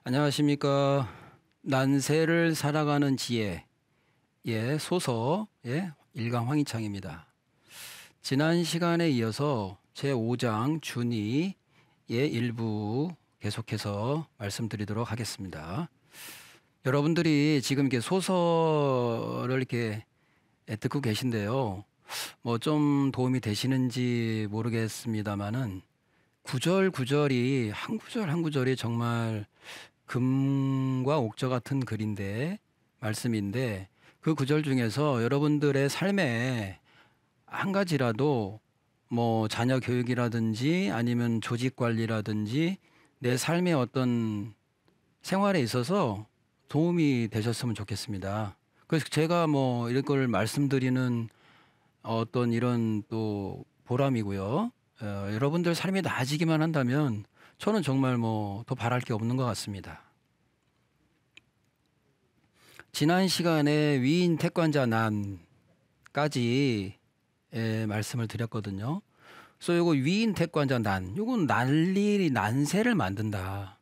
안녕하십니까. 난세를 살아가는 지혜, 소서, 일강 황희창입니다. 지난 시간에 이어서 제5장 준이의 일부 계속해서 말씀드리도록 하겠습니다. 여러분들이 지금 이렇게 소설을 이렇게 듣고 계신데요. 뭐 좀 도움이 되시는지 모르겠습니다만은 구절 구절이 한 구절 한 구절이 정말 금과 옥저 같은 글인데 말씀인데 그 구절 중에서 여러분들의 삶에 한 가지라도 뭐 자녀 교육이라든지 아니면 조직 관리라든지 내 삶의 어떤 생활에 있어서 도움이 되셨으면 좋겠습니다. 그래서 제가 뭐 이런 걸 말씀드리는 어떤 이런 또 보람이고요. 여러분들 삶이 나아지기만 한다면 저는 정말 뭐 더 바랄 게 없는 것 같습니다. 지난 시간에 위인 태권자 난까지 말씀을 드렸거든요. 그래서 요거 위인 태권자 난, 요건 난세를 만든다.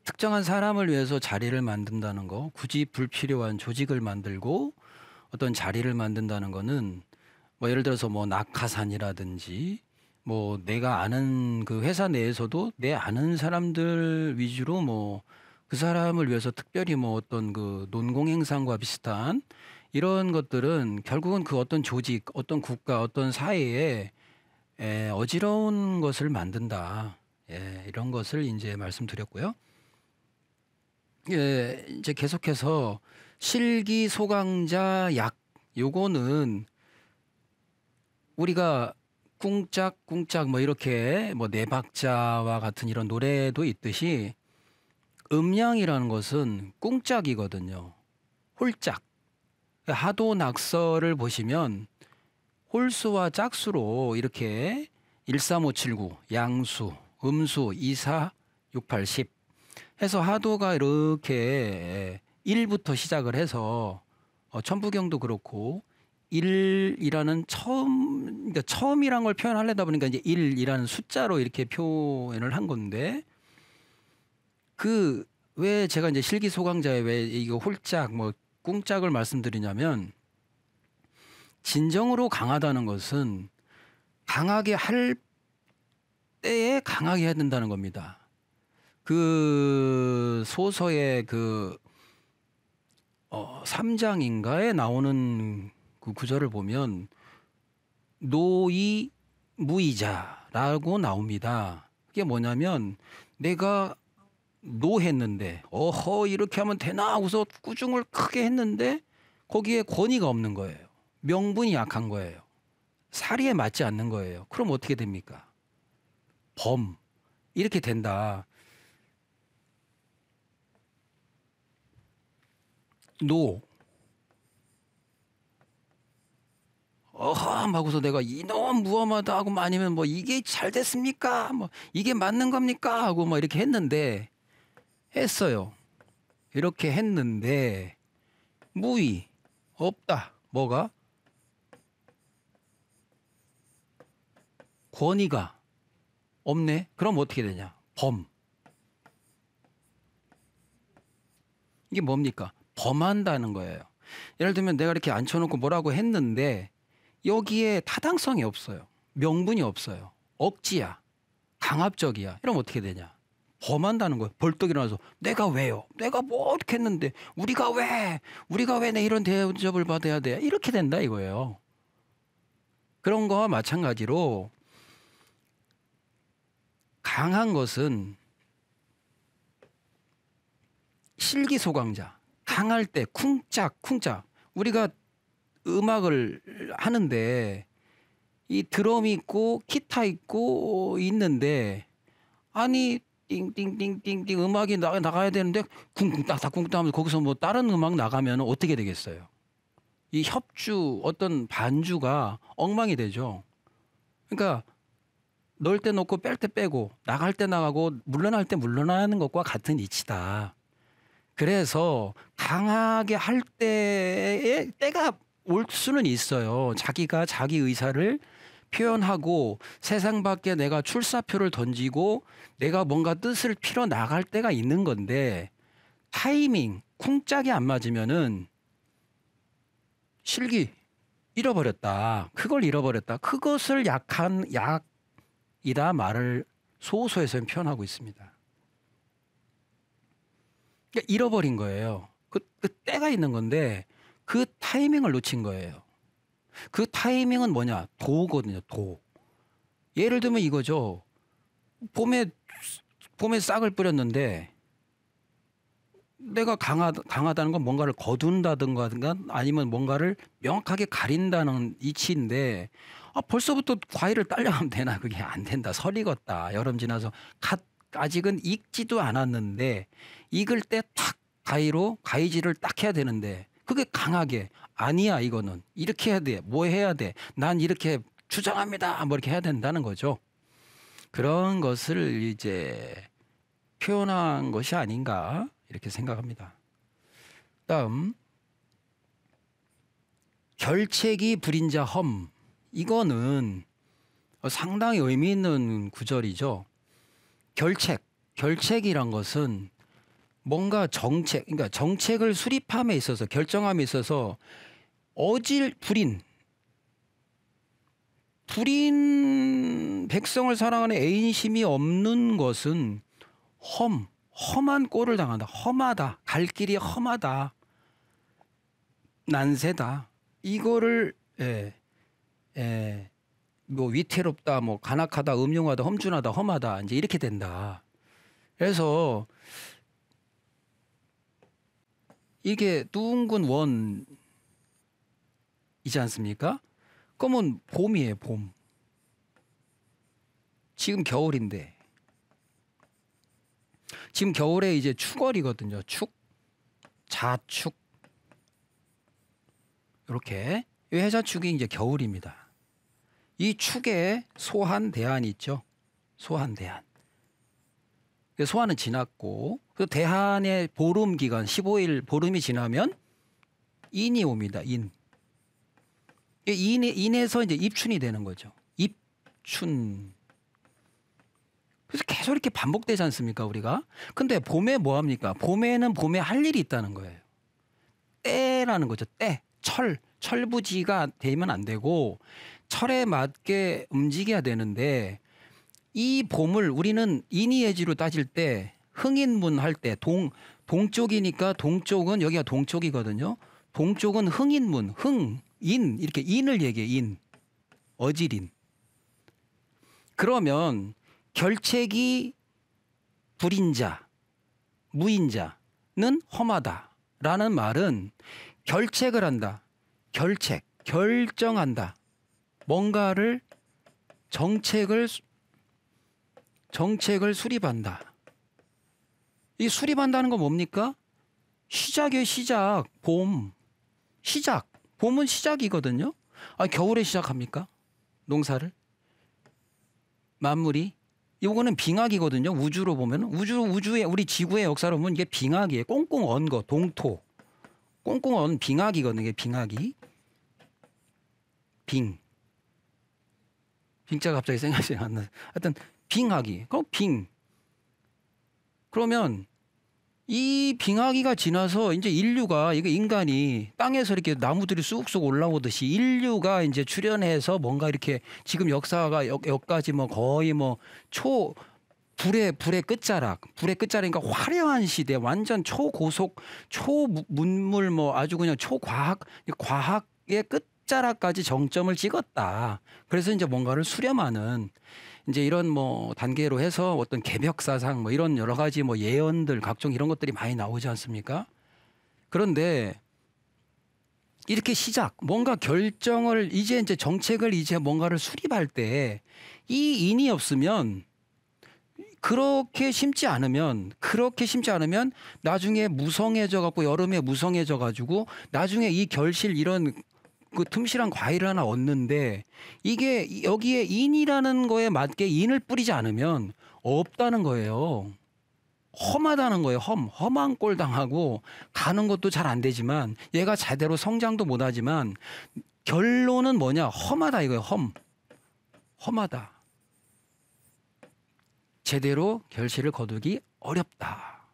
특정한 사람을 위해서 자리를 만든다는 거, 굳이 불필요한 조직을 만들고 어떤 자리를 만든다는 거는 뭐 예를 들어서 뭐 낙하산이라든지 뭐 내가 아는 그 회사 내에서도 내 아는 사람들 위주로 뭐 그 사람을 위해서 특별히 뭐 어떤 그 논공행상과 비슷한 이런 것들은 결국은 그 어떤 조직, 어떤 국가, 어떤 사회에 어지러운 것을 만든다. 이런 것을 이제 말씀드렸고요. 이제 계속해서 실기소강자 약 요거는 우리가 꿍짝꿍짝 뭐 이렇게 뭐 네 박자와 같은 이런 노래도 있듯이 음양이라는 것은 꿍짝이거든요. 홀짝. 하도 낙서를 보시면 홀수와 짝수로 이렇게 13579 양수, 음수, 24, 68, 10 해서 하도가 이렇게 1부터 시작을 해서 천부경도 그렇고 1이라는 그러니까 처음이란 걸 표현하려다 보니까 이제 1이라는 숫자로 이렇게 표현을 한 건데 왜 제가 이제 실기소강자에 왜 이거 홀짝 뭐 꿍짝을 말씀드리냐면 진정으로 강하다는 것은 강하게 할 때에 강하게 해야 된다는 겁니다. 그 소서의 그 3장인가에 나오는 그 구절을 보면 노이 무이자라고 나옵니다. 그게 뭐냐면 내가 노했는데 이렇게 하면 되나 하고서 꾸중을 크게 했는데 거기에 권위가 없는 거예요. 명분이 약한 거예요. 사리에 맞지 않는 거예요. 그럼 어떻게 됩니까? 범 이렇게 된다. 노 하고서 내가 이놈 무엄하다 하고 아니면 뭐 이게 잘 됐습니까? 뭐 이게 맞는 겁니까? 하고 뭐 이렇게 했어요. 이렇게 했는데 무의 없다. 뭐가? 권위가 없네. 그럼 어떻게 되냐? 범. 이게 뭡니까? 범한다는 거예요. 예를 들면 내가 이렇게 앉혀놓고 뭐라고 했는데 여기에 타당성이 없어요. 명분이 없어요. 억지야. 강압적이야. 이러면 어떻게 되냐? 범한다는 거예요. 벌떡 일어나서 내가 왜요? 내가 뭐 어떻게 했는데 우리가 왜 내 이런 대접을 받아야 돼? 이렇게 된다 이거예요. 그런 거와 마찬가지로 강한 것은 실기소강자. 강할 때 쿵짝 우리가 음악을 하는데 이 드럼이 있고 기타 있고 있는데 아니 띵띵띵띵띵 음악이 나가야 되는데 쿵쿵 딱딱 쿵쿵 하면서 거기서 뭐 다른 음악 나가면 어떻게 되겠어요? 이 협주 어떤 반주가 엉망이 되죠. 그러니까 넣을 때 넣고 뺄 때 빼고 나갈 때 나가고 물러날 때 물러나는 것과 같은 이치다. 그래서 강하게 할 때에 때가 올 수는 있어요. 자기가 자기 의사를 표현하고 세상 밖에 내가 출사표를 던지고 내가 뭔가 뜻을 필어 나갈 때가 있는 건데 타이밍, 쿵짝이 안 맞으면은 실기 잃어버렸다. 그걸 잃어버렸다. 그것을 약한 약이다 말을 소호소에서는 표현하고 있습니다. 그러니까 잃어버린 거예요. 그 때가 있는 건데 그 타이밍을 놓친 거예요. 그 타이밍은 뭐냐? 도거든요. 도. 예를 들면 이거죠. 봄에 싹을 뿌렸는데 내가 강하다는 건 뭔가를 거둔다든가 아니면 뭔가를 명확하게 가린다는 이치인데 벌써부터 과일을 딸려가면 되나? 그게 안 된다. 설 익었다. 여름 지나서 아직은 익지도 않았는데 익을 때 탁 가위질을 딱 해야 되는데 그게 강하게 아니야 이거는 이렇게 해야 돼. 뭐 해야 돼. 난 이렇게 주장합니다. 뭐 이렇게 해야 된다는 거죠. 그런 것을 이제 표현한 것이 아닌가 이렇게 생각합니다. 다음 결책이 불인자 험. 이거는 상당히 의미 있는 구절이죠. 결책이란 것은 뭔가 그러니까 정책을 수립함에 있어서 결정함에 있어서 불인 백성을 사랑하는 애인심이 없는 것은 험한 꼴을 당한다. 험하다. 갈 길이 험하다. 난세다. 이거를 뭐 위태롭다, 뭐 간악하다, 음흉하다, 험준하다, 험하다 이제 이렇게 된다. 그래서 이게 둥근 원이지 않습니까? 그러면 봄이에요, 봄. 지금 겨울인데. 지금 겨울에 이제 축월이거든요. 자축. 이렇게. 이 해자축이 이제 겨울입니다. 이 축에 소한대한이 있죠. 소한대한. 소한은 지났고, 그 대한의 보름 기간 15일 보름이 지나면 인이 옵니다. 인에서 이제 입춘이 되는 거죠. 입춘. 그래서 계속 이렇게 반복되지 않습니까, 우리가? 근데 봄에 뭐 합니까? 봄에는 봄에 할 일이 있다는 거예요. 때라는 거죠. 때. 철부지가 되면 안 되고 철에 맞게 움직여야 되는데 이 봄을 우리는 인이예지로 따질 때 흥인문 할 때 동쪽이니까 동쪽은 여기가 동쪽이거든요. 동쪽은 흥인문, 인 이렇게 인을 얘기해. 인. 어질인. 그러면 결책이 불인자, 무인자는 험하다라는 말은 결책을 한다. 결정한다. 뭔가를 정책을 수립한다. 이 수립한다는 건 뭡니까? 시작이에요, 시작. 봄. 시작. 봄은 시작이거든요. 겨울에 시작합니까? 농사를? 만물이? 이거는 빙하기거든요. 우주로 보면 우주의 우리 지구의 역사로 보면 이게 빙하기예요. 꽁꽁 언 거, 동토. 꽁꽁 언 빙하기거든요. 이게 빙하기. 빙자가 갑자기 생각이 안 나. 하여튼 빙하기. 그럼 그러면 이 빙하기가 지나서 이제 인간이 땅에서 이렇게 나무들이 쑥쑥 올라오듯이 인류가 이제 출현해서 뭔가 이렇게 지금 역사가 여기까지 뭐 거의 뭐 불의 끝자락이니까 화려한 시대, 완전 초고속, 초문물 뭐 아주 그냥 과학의 끝자락까지 정점을 찍었다. 그래서 이제 뭔가를 수렴하는 이제 이런 뭐 단계로 해서 어떤 개벽사상 뭐 이런 여러 가지 뭐 예언들 각종 이런 것들이 많이 나오지 않습니까? 그런데 이렇게 뭔가 결정을 이제 정책을 이제 뭔가를 수립할 때 이 인이 없으면 그렇게 심지 않으면 나중에 무성해져 갖고 여름에 무성해져 가지고 나중에 이 결실 이런 그 틈실한 과일을 하나 얻는데 이게 여기에 인이라는 거에 맞게 인을 뿌리지 않으면 없다는 거예요. 험하다는 거예요. 험한 꼴 당하고 가는 것도 잘 안 되지만 얘가 제대로 성장도 못 하지만 결론은 뭐냐? 험하다 이거예요. 험하다. 제대로 결실을 거두기 어렵다.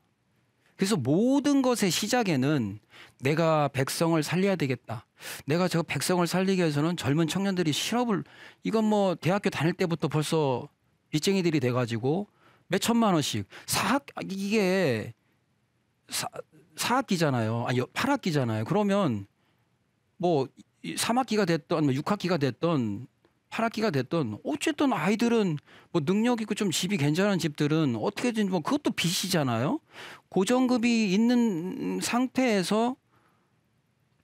그래서 모든 것의 시작에는 내가 백성을 살려야 되겠다. 내가 저 백성을 살리기 위해서는 젊은 청년들이 실업을, 이건 뭐 대학교 다닐 때부터 벌써 빚쟁이들이 돼가지고 몇 천만 원씩 이게 4학기잖아요. 아니 8학기잖아요. 그러면 뭐 3학기가 됐던 뭐 6학기가 됐던 8학기가 됐던 어쨌든 아이들은 뭐 능력 있고 좀 집이 괜찮은 집들은 어떻게든 뭐 그것도 빚이잖아요. 고정급이 있는 상태에서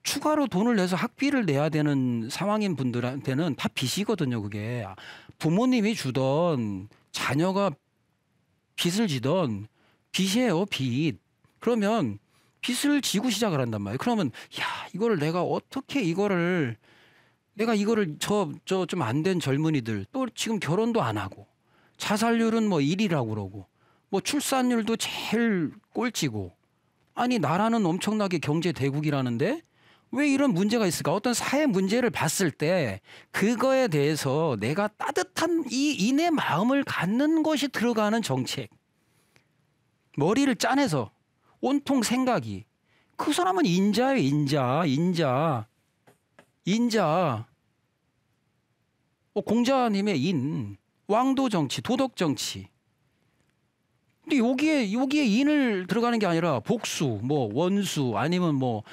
추가로 돈을 내서 학비를 내야 되는 상황인 분들한테는 다 빚이거든요. 그게 부모님이 주던 자녀가 빚을 지던 빚이에요. 빚. 그러면 빚을 지고 시작을 한단 말이에요. 그러면 야 이거를 내가 어떻게 이거를 좀 안 된 젊은이들 또 지금 결혼도 안 하고 자살률은 뭐 1위라고 그러고 뭐 출산율도 제일 꼴찌고 아니 나라는 엄청나게 경제 대국이라는데 왜 이런 문제가 있을까? 어떤 사회 문제를 봤을 때 그거에 대해서 내가 따뜻한 이 인의 마음을 갖는 것이 들어가는 정책. 머리를 짜내서 온통 생각이. 그 사람은 인자예요. 인자. 공자님의 인. 왕도 정치, 도덕 정치. 근데 여기에 인을 들어가는 게 아니라 복수, 뭐 원수, 아니면 뭐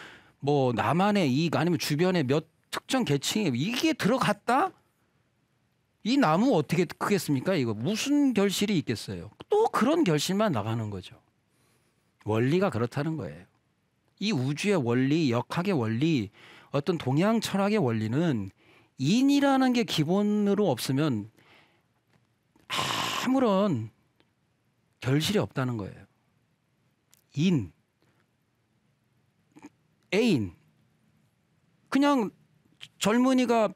나만의 이익, 아니면 주변의 몇 특정 계층에 이게 들어갔다? 이 나무 어떻게 크겠습니까? 이거 무슨 결실이 있겠어요? 또 그런 결실만 나가는 거죠. 원리가 그렇다는 거예요. 이 우주의 원리, 역학의 원리, 어떤 동양 철학의 원리는 인이라는 게 기본으로 없으면 아무런 결실이 없다는 거예요. 인, 애인. 그냥 젊은이가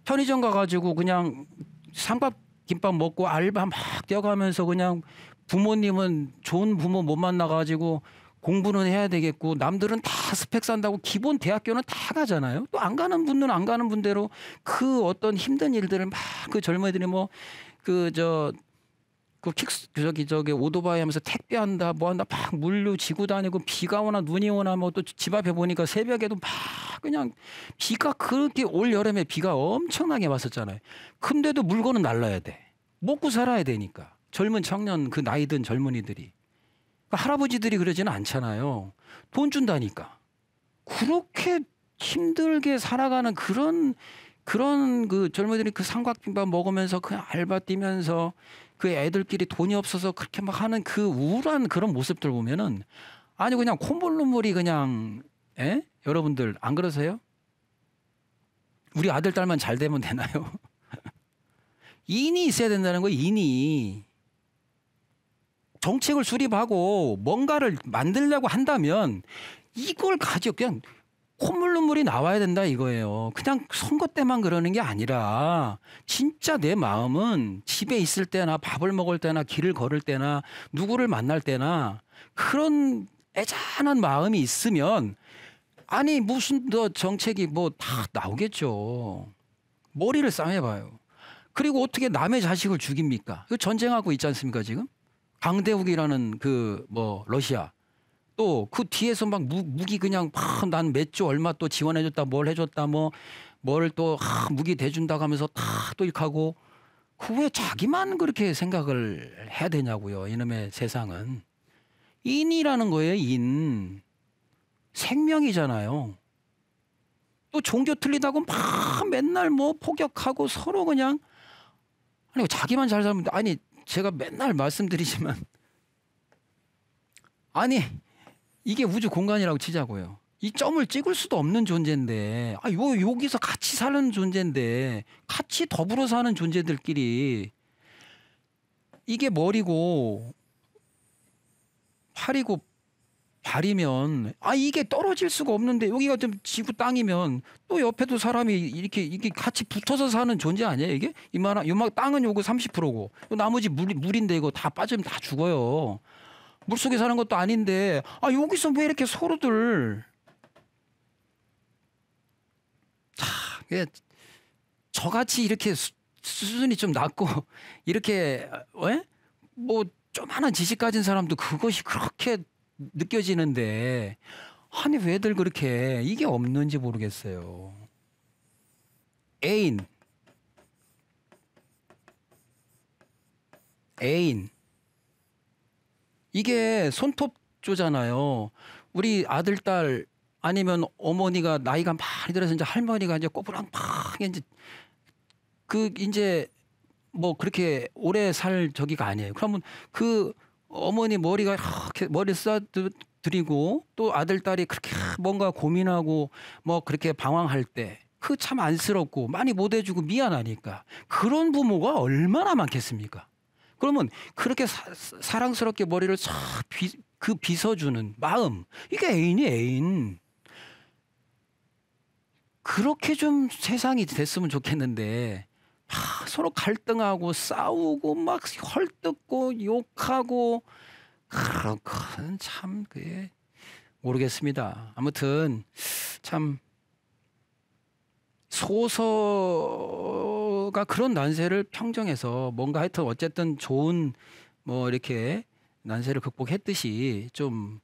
편의점 가가지고 그냥 삼각김밥 먹고 알바 막 뛰어가면서 그냥 부모님은 좋은 부모 못 만나가지고 공부는 해야 되겠고 남들은 다 스펙 산다고 기본 대학교는 다 가잖아요. 또 안 가는 분들은 안 가는 분대로 그 어떤 힘든 일들을 막 그 젊은이들이 뭐 저기 오토바이 하면서 택배한다 뭐 한다 막 물류 지고 다니고 비가 오나 눈이 오나 뭐 또 집 앞에 보니까 새벽에도 막 그냥 비가 그렇게 올 여름에 비가 엄청나게 왔었잖아요. 근데도 물건은 날라야 돼. 먹고 살아야 되니까. 젊은 청년 그 나이 든 젊은이들이. 할아버지들이 그러지는 않잖아요. 돈 준다니까. 그렇게 힘들게 살아가는 그런 그 젊은이들이 그 삼각김밥 먹으면서 그냥 알바 뛰면서 그 애들끼리 돈이 없어서 그렇게 막 하는 그 우울한 그런 모습들 보면은 아니 그냥 콧물 눈물이 그냥 여러분들 안 그러세요? 우리 아들 딸만 잘 되면 되나요? 인이 있어야 된다는 거예요. 인이. 정책을 수립하고 뭔가를 만들려고 한다면 이걸 가지고 그냥 콧물 눈물이 나와야 된다 이거예요. 그냥 선거 때만 그러는 게 아니라 진짜 내 마음은 집에 있을 때나 밥을 먹을 때나 길을 걸을 때나 누구를 만날 때나 그런 애잔한 마음이 있으면 아니 무슨 더 정책이 뭐 다 나오겠죠. 머리를 싸매봐요. 그리고 어떻게 남의 자식을 죽입니까? 그 전쟁하고 있지 않습니까 지금? 강대국이라는 그 뭐 러시아 또 그 뒤에서 막 무기 그냥 막 난 몇 조 얼마 또 지원해줬다 뭘 해줬다 뭐 뭘 또 무기 대준다고 하면서 다 또 이렇게 하고 그 왜 자기만 그렇게 생각을 해야 되냐고요. 이놈의 세상은 인이라는 거예요. 인 생명이잖아요. 또 종교 틀리다고 막 맨날 뭐 폭격하고 서로 그냥 아니 자기만 잘 살면 아니 제가 맨날 말씀드리지만 아니 이게 우주 공간이라고 치자고요. 이 점을 찍을 수도 없는 존재인데 여기서 같이 사는 존재인데 같이 더불어 사는 존재들끼리 이게 머리고 팔이고 발이면 이게 떨어질 수가 없는데 여기가 좀 지구 땅이면 또 옆에도 사람이 이게 같이 붙어서 사는 존재 아니에요 이게? 이만한 땅은 요거 30%고 나머지 물인데 이거 다 빠지면 다 죽어요. 물속에 사는 것도 아닌데 여기서 왜 이렇게 서로들 저같이 이렇게 수준이 좀 낮고 이렇게 뭐 조만한 지식 가진 사람도 그것이 그렇게 느껴지는데 아니 왜들 그렇게 해? 이게 없는지 모르겠어요. 애인, 애인. 이게 손톱조잖아요. 우리 아들, 딸 아니면 어머니가 나이가 많이 들어서 이제 할머니가 이제 꼬부랑팍 이제 그 이제 뭐 그렇게 오래 살 저기가 아니에요. 그러면 그 어머니 머리가 이렇게 머리 쓰다드리고 또 아들, 딸이 그렇게 뭔가 고민하고 뭐 그렇게 방황할 때 그 참 안쓰럽고 많이 못 해주고 미안하니까 그런 부모가 얼마나 많겠습니까? 그러면 그렇게 사랑스럽게 머리를 싹 빗어주는 마음 이게 애인이 애인. 그렇게 좀 세상이 됐으면 좋겠는데 서로 갈등하고 싸우고 막 헐뜯고 욕하고 그렇건 참 그게 모르겠습니다. 아무튼 참 소서가 그런 난세를 평정해서 뭔가 하여튼 어쨌든 좋은 뭐 이렇게 난세를 극복했듯이 좀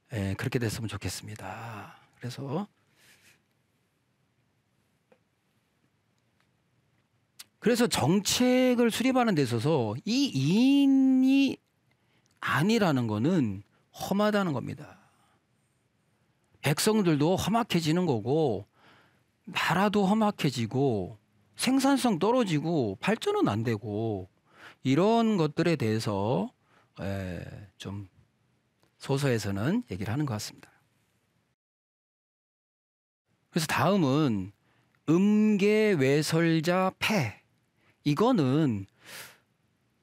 그렇게 됐으면 좋겠습니다. 그래서 정책을 수립하는 데 있어서 이 이인이 아니라는 거는 험하다는 겁니다. 백성들도 험악해지는 거고 나라도 험악해지고 생산성 떨어지고 발전은 안 되고 이런 것들에 대해서 좀 소서에서는 얘기를 하는 것 같습니다. 그래서 다음은 음계외설자 패. 이거는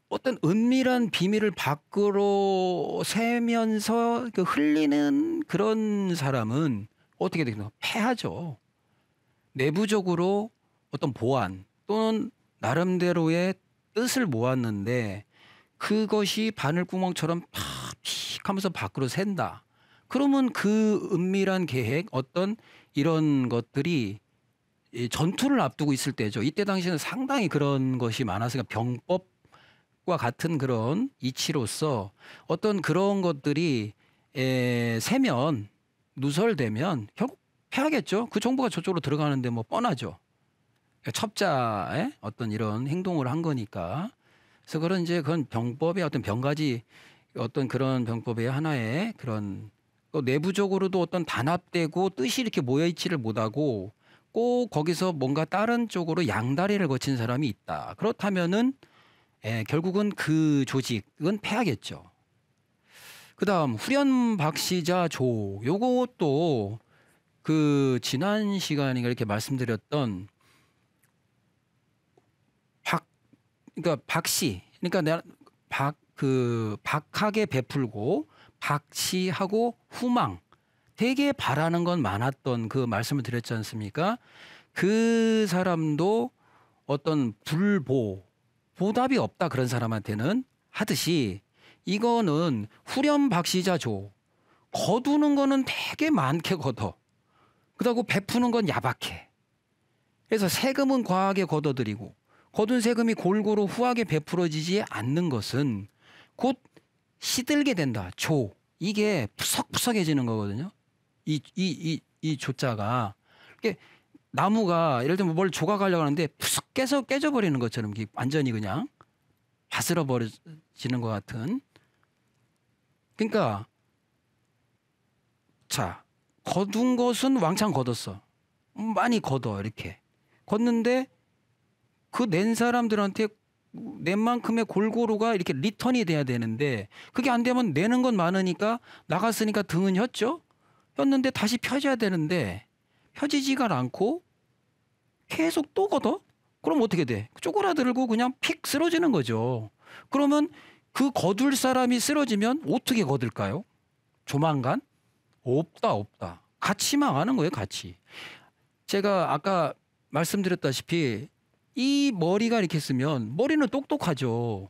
어떤 은밀한 비밀을 밖으로 새면서 그 흘리는 그런 사람은 어떻게 되겠노? 패하죠. 내부적으로 어떤 보안 또는 나름대로의 뜻을 모았는데 그것이 바늘구멍처럼 픽 하면서 밖으로 샌다. 그러면 그 은밀한 계획 어떤 이런 것들이 이 전투를 앞두고 있을 때죠. 이때 당시에는 상당히 그런 것이 많았으니까 병법과 같은 그런 이치로서 어떤 그런 것들이 세면 누설되면 결국 패하겠죠. 그 정보가 저쪽으로 들어가는데 뭐 뻔하죠. 그러니까 첩자의 어떤 이런 행동을 한 거니까. 그래서 그런 이제 그건 병법의 어떤 병가지 어떤 그런 병법의 하나의 그런 또 내부적으로도 어떤 단합되고 뜻이 이렇게 모여있지를 못하고 꼭 거기서 뭔가 다른 쪽으로 양다리를 거친 사람이 있다. 그렇다면은 결국은 그 조직은 패하겠죠. 그다음 후련박시자 조 요것도 그 지난 시간에 이렇게 말씀드렸던 그러니까 박씨 그러니까 내가 박하게 베풀고 박씨하고 후망 되게 바라는 건 많았던 그 말씀을 드렸지 않습니까? 그 사람도 어떤 보답이 없다 그런 사람한테는 하듯이 이거는 후렴박시자조 거두는 거는 되게 많게 걷어. 그러고 베푸는 건 야박해. 그래서 세금은 과하게 걷어들이고 거둔 세금이 골고루 후하게 베풀어지지 않는 것은 곧 시들게 된다. 이게 푸석푸석해지는 거거든요. 이 조자가 이게 나무가 예를 들면 뭘 조각하려고 하는데 푸석 깨져버리는 것처럼 완전히 그냥 바스러 버려지는 것 같은. 그러니까 자 거둔 것은 왕창 걷었어. 많이 걷어 이렇게 걷는데 그 낸 사람들한테 낸 만큼의 골고루가 이렇게 리턴이 돼야 되는데 그게 안 되면 내는 건 많으니까 나갔으니까 등은 혔는데 다시 펴져야 되는데 펴지지가 않고 계속 또 걷어? 그럼 어떻게 돼? 쪼그라들고 그냥 픽 쓰러지는 거죠. 그러면 그 거둘 사람이 쓰러지면 어떻게 거둘까요? 조만간? 없다. 같이 망하는 거예요, 같이. 제가 아까 말씀드렸다시피 이 머리가 이렇게 쓰면 머리는 똑똑하죠.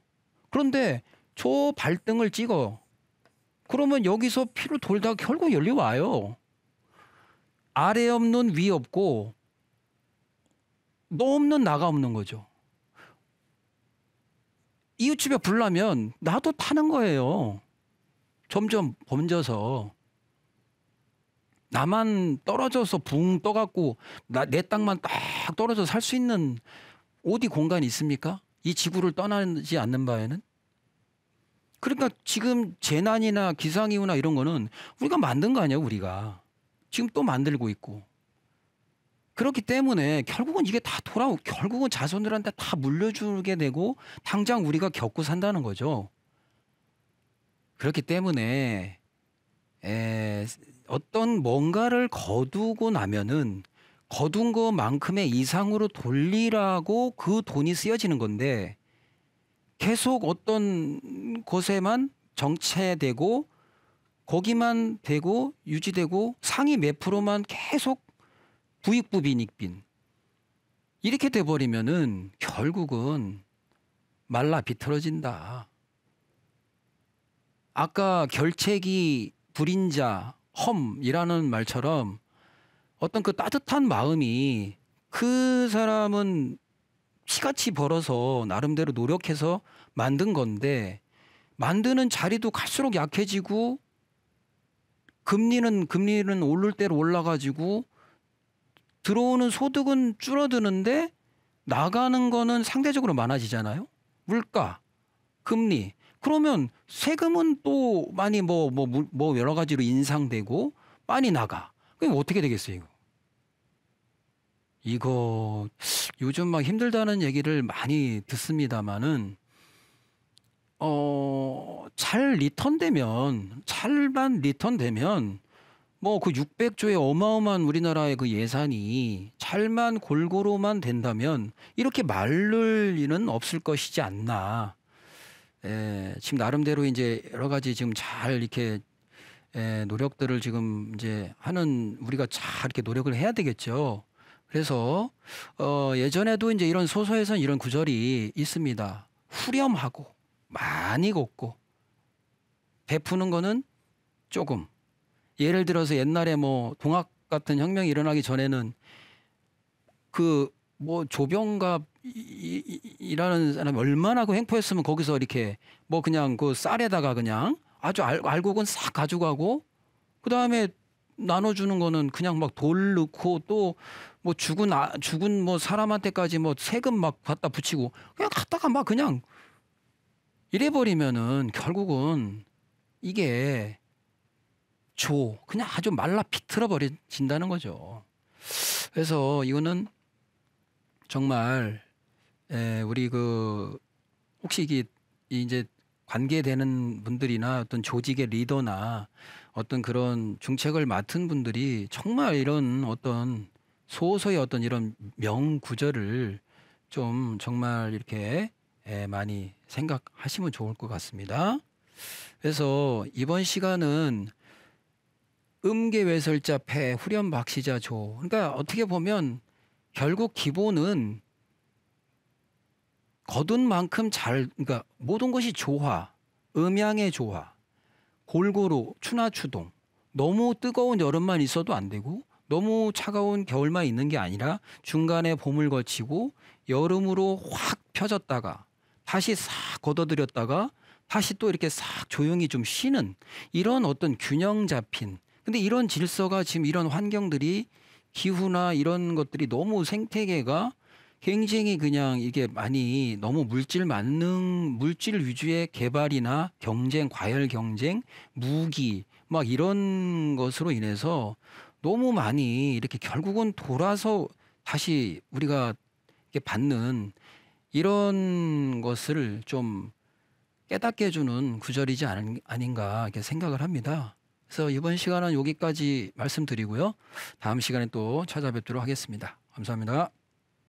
그런데 저 발등을 찍어. 그러면 여기서 피로 돌다가 결국 열리 와요. 아래 없는 위 없고 너 없는 나가 없는 거죠. 이웃집에 불나면 나도 타는 거예요. 점점 번져서 나만 떨어져서 붕 떠갖고 내 땅만 딱 떨어져 살 수 있는 어디 공간이 있습니까? 이 지구를 떠나지 않는 바에는. 그러니까 지금 재난이나 기상이후나 이런 거는 우리가 만든 거 아니야, 우리가. 지금 또 만들고 있고. 그렇기 때문에 결국은 이게 다 결국은 자손들한테 다 물려주게 되고 당장 우리가 겪고 산다는 거죠. 그렇기 때문에 어떤 뭔가를 거두고 나면은 거둔 것만큼의 이상으로 돌리라고 그 돈이 쓰여지는 건데 계속 어떤 곳에만 정체되고 거기만 되고 유지되고 상위 몇 프로만 계속 부익부 빈익빈 이렇게 돼버리면은 결국은 말라 비틀어진다. 아까 결책이 불인자 험이라는 말처럼 어떤 그 따뜻한 마음이 그 사람은 피같이 벌어서 나름대로 노력해서 만든 건데 만드는 자리도 갈수록 약해지고 금리는 오를 대로 올라가지고 들어오는 소득은 줄어드는데 나가는 거는 상대적으로 많아지잖아요. 물가, 금리. 그러면 세금은 또 많이 뭐 여러 가지로 인상되고 많이 나가. 그럼 어떻게 되겠어요, 이거? 이거 요즘 막 힘들다는 얘기를 많이 듣습니다마는 잘만 리턴되면 뭐 그 600조의 어마어마한 우리나라의 그 예산이 잘만 골고루만 된다면 이렇게 마를 일은 없을 것이지 않나. 지금 나름대로 이제 여러 가지 지금 잘 이렇게 노력들을 지금 이제 하는 우리가 잘 이렇게 노력을 해야 되겠죠. 그래서 예전에도 이제 이런 소설에서는 이런 구절이 있습니다. 후렴하고 많이 걷고 베푸는 거는 조금. 예를 들어서 옛날에 뭐 동학 같은 혁명이 일어나기 전에는 그 뭐 조병갑이라는 사람이 얼마나 그 횡포했으면 거기서 이렇게 뭐 그냥 그 쌀에다가 그냥 아주 알곡은 싹 가져가고 그 다음에 나눠주는 거는 그냥 막 돌 넣고 또 뭐 죽은 뭐 사람한테까지 뭐 세금 막 갖다 붙이고 그냥 갖다가 막 그냥 이래버리면은 결국은 이게 그냥 아주 말라 비틀어 버려진다는 거죠. 그래서 이거는 정말 우리 그 혹시 이게 이제 관계되는 분들이나 어떤 조직의 리더나 어떤 그런 중책을 맡은 분들이 정말 이런 어떤 소소의 어떤 이런 명구절을 좀 정말 이렇게 많이 생각하시면 좋을 것 같습니다. 그래서 이번 시간은 음계외설자 패 후렴박시자 조. 그러니까 어떻게 보면 결국 기본은 거둔 만큼 그러니까 모든 것이 조화, 음양의 조화, 골고루 추나추동. 너무 뜨거운 여름만 있어도 안 되고 너무 차가운 겨울만 있는 게 아니라 중간에 봄을 거치고 여름으로 확 펴졌다가 다시 싹 걷어들였다가 다시 또 이렇게 싹 조용히 좀 쉬는 이런 어떤 균형 잡힌. 근데 이런 질서가 지금 이런 환경들이 기후나 이런 것들이 너무 생태계가 굉장히 그냥 이게 많이 너무 물질 위주의 개발이나 경쟁, 과열 경쟁, 무기 막 이런 것으로 인해서 너무 많이 이렇게 결국은 돌아서 다시 우리가 이렇게 받는 이런 것을 좀 깨닫게 해주는 구절이지 아닌가 이렇게 생각을 합니다. 그래서 이번 시간은 여기까지 말씀드리고요. 다음 시간에 또 찾아뵙도록 하겠습니다. 감사합니다.